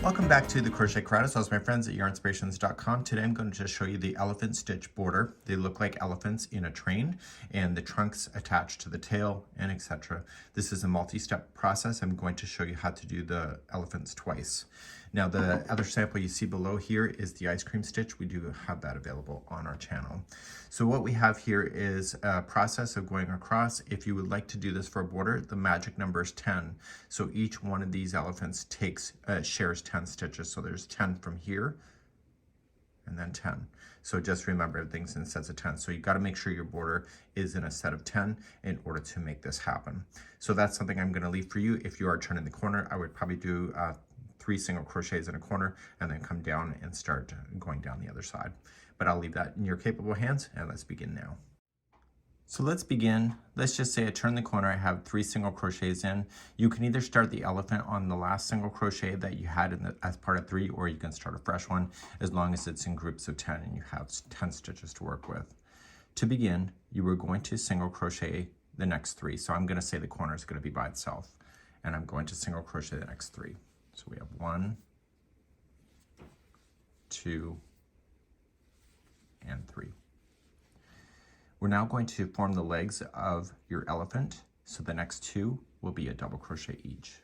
Welcome back to the Crochet Karate. So, my friends at yarnspirations.com. Today I'm going to show you the elephant stitch border. They look like elephants in a train, and the trunks attached to the tail, and etc. This is a multi-step process. I'm going to show you how to do the elephants twice. Now, the other sample you see below here is the ice cream stitch. We do have that available on our channel. So what we have here is a process of going across. If you would like to do this for a border, the magic number is 10. So each one of these elephants shares 10 stitches. So there's 10 from here and then 10. So just remember, everything's in sets of 10. So you've got to make sure your border is in a set of 10 in order to make this happen. So that's something I'm going to leave for you. If you are turning the corner, I would probably do 3 single crochets in a corner and then come down and start going down the other side. But I'll leave that in your capable hands, and let's begin now. So let's begin. Let's just say I turn the corner, I have 3 single crochets in. You can either start the elephant on the last single crochet that you had as part of 3, or you can start a fresh one as long as it's in groups of 10 and you have 10 stitches to work with. To begin, you are going to single crochet the next 3. So I'm going to say the corner is going to be by itself, and I'm going to single crochet the next 3. So we have 1, 2, and 3. We're now going to form the legs of your elephant. So the next 2 will be a double crochet each.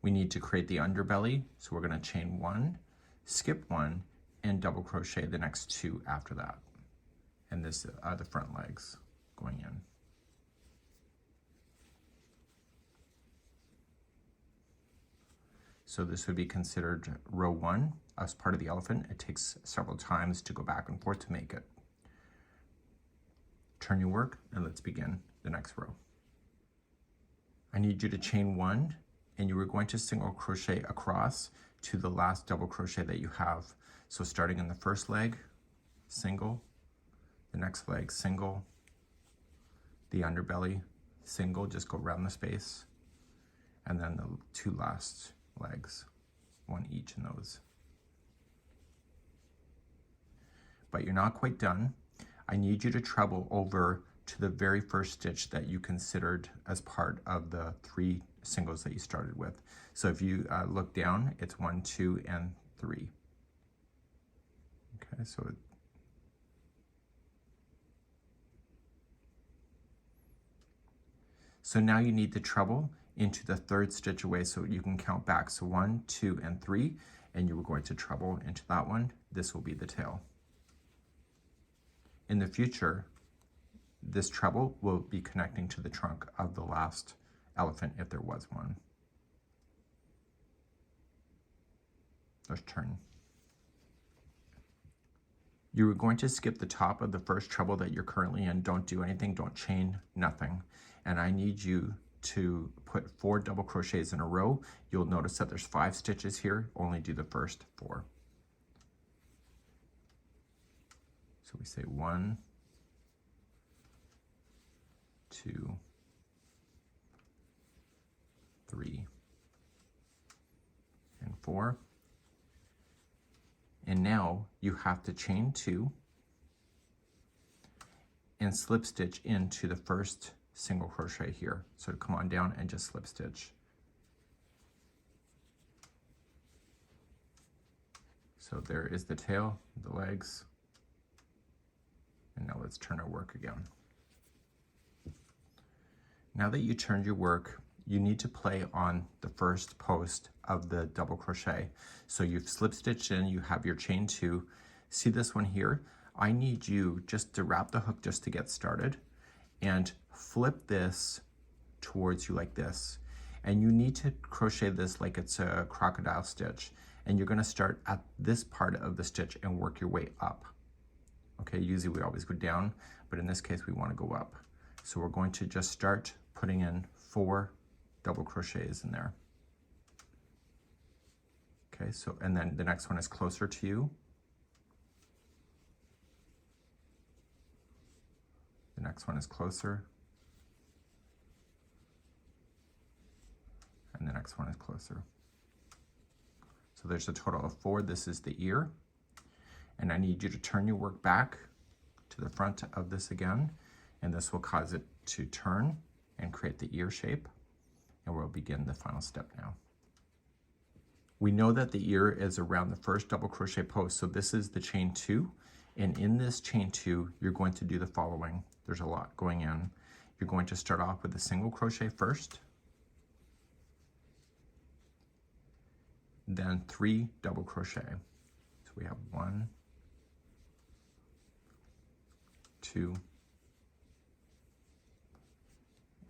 We need to create the underbelly. So we're going to chain 1, skip 1, and double crochet the next 2 after that. And this are the front legs going in. So this would be considered row 1 as part of the elephant. It takes several times to go back and forth to make it. Turn your work and let's begin the next row. I need you to chain 1, and you are going to single crochet across to the last double crochet that you have. So starting in the first leg, single, the next leg, single, the underbelly, single, just go around the space, and then the 2 last legs, 1 each in those. But you're not quite done. I need you to treble over to the very first stitch that you considered as part of the 3 singles that you started with. So if you look down, it's 1, 2, and 3. Okay, so now you need to treble into the 3rd stitch away so you can count back. So 1, 2, and 3, and you were going to treble into that one. This will be the tail. In the future, this treble will be connecting to the trunk of the last elephant if there was one. Let's turn. You are going to skip the top of the first treble that you're currently in. Don't do anything, don't chain, nothing. And I need you to put 4 double crochets in a row. You'll notice that there's 5 stitches here. Only do the first 4. So we say 1, 2, 3, and 4. And now you have to chain 2 and slip stitch into the first single crochet here. So come on down and just slip stitch. So there is the tail, the legs, and now let's turn our work again. Now that you turned your work, you need to play on the first post of the double crochet. So you've slip stitched in, you have your chain 2. See this one here? I need you just to wrap the hook just to get started and flip this towards you like this. And you need to crochet this like it's a crocodile stitch. And you're going to start at this part of the stitch and work your way up. Okay, usually we always go down, but in this case we want to go up. So we're going to just start putting in 4 double crochets in there. Okay, so, and then the next one is closer to you. The next one is closer. And the next one is closer. So there's a total of 4. This is the ear. And I need you to turn your work back to the front of this again and this will cause it to turn and create the ear shape, and we'll begin the final step now. We know that the ear is around the first double crochet post, so this is the chain 2, and in this chain 2 you're going to do the following. There's a lot going in. You're going to start off with a single crochet first, then 3 double crochet. So we have 1, 2,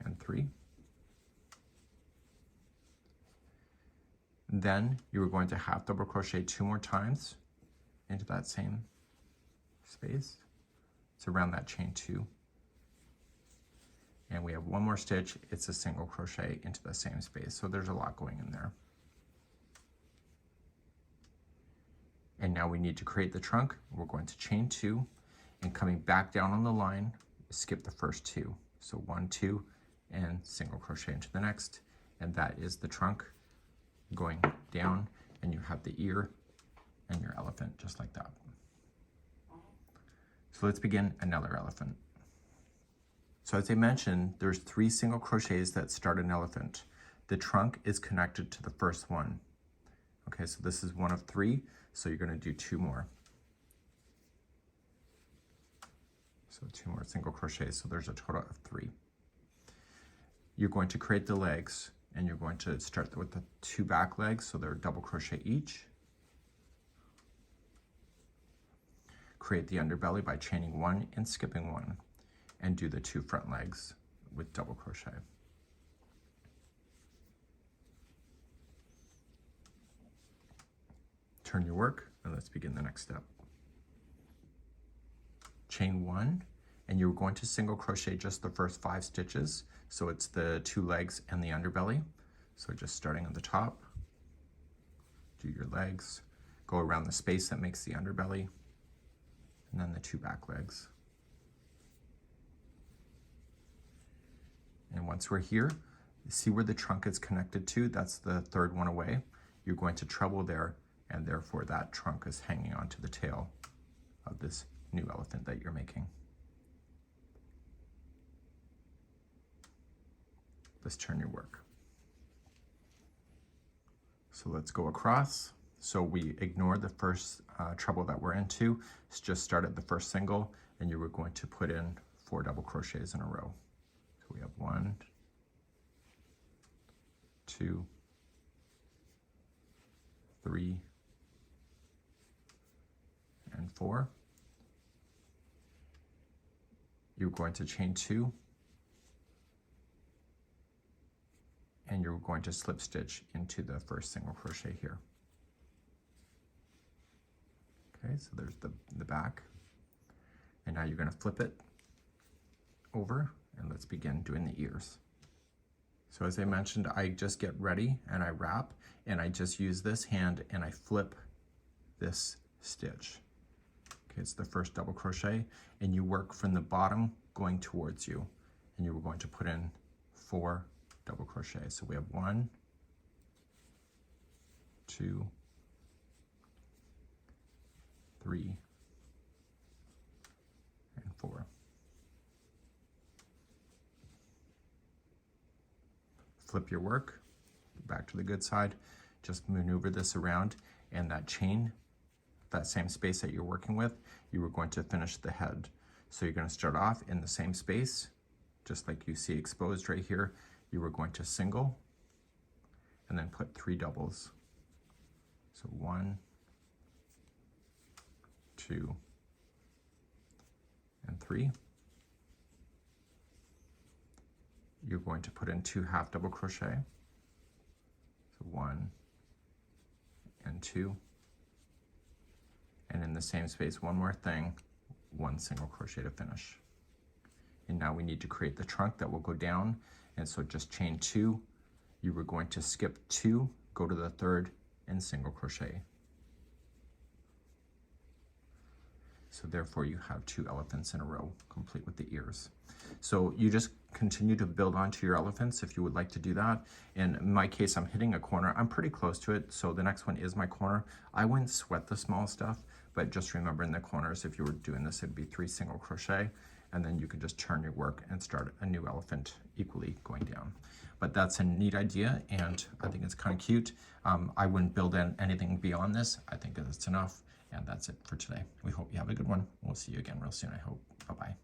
and 3. Then you're going to half double crochet 2 more times into that same space. It's around that chain 2. And we have 1 more stitch. It's a single crochet into the same space. So there's a lot going in there. And now we need to create the trunk. We're going to chain 2, and coming back down on the line, skip the first 2. So 1, 2, and single crochet into the next. And that is the trunk going down, and you have the ear and your elephant just like that. So let's begin another elephant. So as I mentioned, there's 3 single crochets that start an elephant. The trunk is connected to the first one. Okay, so this is 1 of 3, so you're going to do 2 more. So 2 more single crochets, so there's a total of 3. You're going to create the legs, and you're going to start with the 2 back legs, so they're double crochet each. Create the underbelly by chaining 1 and skipping 1, and do the 2 front legs with double crochet. Turn your work, and let's begin the next step. Chain 1, and you're going to single crochet just the first 5 stitches, so it's the 2 legs and the underbelly. So just starting at the top, do your legs, go around the space that makes the underbelly, and then the 2 back legs. And once we're here, see where the trunk is connected to? That's the 3rd one away. You're going to treble there, and therefore that trunk is hanging onto the tail of this new elephant that you're making. Let's turn your work. So let's go across. So we ignore the first treble that we're into. Let's just start at the first single, and you were going to put in 4 double crochets in a row. So we have 1, 2, 3, and 4. You're going to chain 2, and you're going to slip stitch into the first single crochet here. Okay, so there's the back, and now you're going to flip it over, and let's begin doing the ears. So as I mentioned, I just get ready and I wrap, and I just use this hand and I flip this stitch. Okay, it's the first double crochet, and you work from the bottom going towards you, and you were going to put in 4 double crochet. So we have 1, 2, 3, and 4. Flip your work back to the good side, just maneuver this around, and that chain, that same space that you're working with, you were going to finish the head. So you're going to start off in the same space, just like you see exposed right here. You were going to single and then put 3 doubles. So 1, 2, and 3. You're going to put in 2 half double crochet. So 1 and 2. And in the same space, one more thing, 1 single crochet to finish. And now we need to create the trunk that will go down. And so just chain 2, you were going to skip 2, go to the 3rd, and single crochet. So therefore you have 2 elephants in a row, complete with the ears. So you just continue to build onto your elephants if you would like to do that. In my case, I'm hitting a corner. I'm pretty close to it, so the next one is my corner. I wouldn't sweat the small stuff, but just remember in the corners, if you were doing this, it'd be 3 single crochet, and then you can just turn your work and start a new elephant equally going down. But that's a neat idea, and I think it's kind of cute. I wouldn't build in anything beyond this. I think it's enough, and that's it for today. We hope you have a good one. We'll see you again real soon, I hope. Bye-bye.